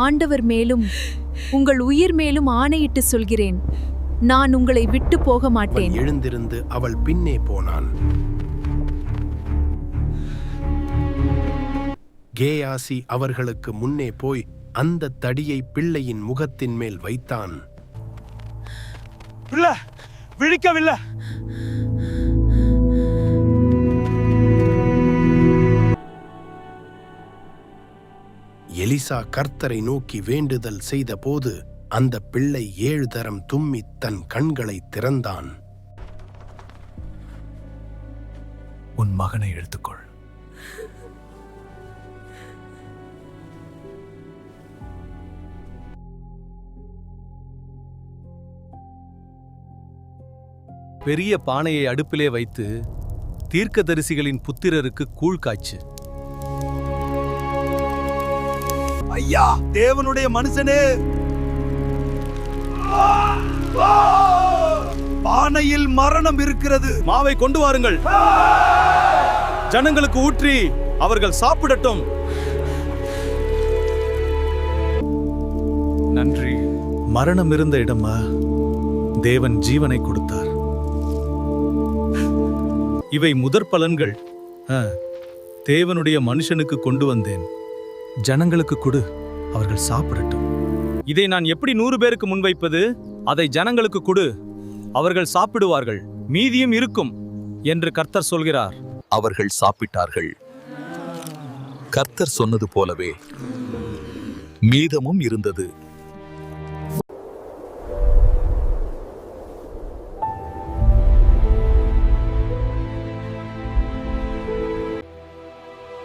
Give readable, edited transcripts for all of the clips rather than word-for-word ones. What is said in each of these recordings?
ஆண்டவர் மேலும் உங்கள் உயிர் மேலும் ஆணையிட்டு சொல்கிறேன், நான் உங்களை விட்டு போக மாட்டேன். எழுந்திருந்து அவள் பின்னே போனான். கேயாசி அவர்களுக்கு முன்னே போய் அந்த தடியை பிள்ளையின் முகத்தின் மேல் வைத்தான். விழிக்கவில்லை. எலிசா கர்த்தரை நோக்கி வேண்டுதல் செய்த போது அந்த பிள்ளை 7 தரம் தும்மி தன் கண்களை திறந்தான். உன் மகனை எடுத்துக்கொள். பெரிய பானையை அடுப்பிலே வைத்து தீர்க்கதரிசிகளின் புத்திரருக்கு கூழ் காய்ச்சு. ஐயா, தேவனுடைய மனுஷனே, பானையில் மரணம் இருக்கிறது. மாவை கொண்டு வாருங்கள், ஜனங்களுக்கு ஊற்றி அவர்கள் சாப்பிடட்டும். நன்றி. மரணம் இருந்த இடமா தேவன் ஜீவனை கொடுத்தார். இவை முதற் பலன்கள். தேவனுடைய மனுஷனுக்கு கொண்டு வந்தேன். ஜனங்களுக்கு கொடு, அவர்கள் சாப்பிடட்டும். இதை நான் எப்படி 100 பேருக்கு முன்வைப்பது? அதை ஜனங்களுக்கு கொடு, அவர்கள் சாப்பிடுவார்கள், மீதியும் இருக்கும் என்று கர்த்தர் சொல்கிறார். அவர்கள் சாப்பிட்டார்கள். கர்த்தர் சொன்னது போலவே மீதமும் இருந்தது.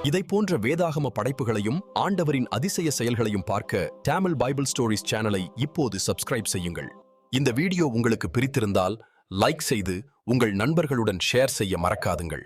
இதை போன்ற வேதாகம படைப்புகளையும் ஆண்டவரின் அதிசய செயல்களையும் பார்க்க தமிழ் பைபிள் ஸ்டோரிஸ் சேனலை இப்போது சப்ஸ்கிரைப் செய்யுங்கள். இந்த வீடியோ உங்களுக்கு பிடித்திருந்தால் லைக் செய்து உங்கள் நண்பர்களுடன் ஷேர் செய்ய மறக்காதுங்கள்.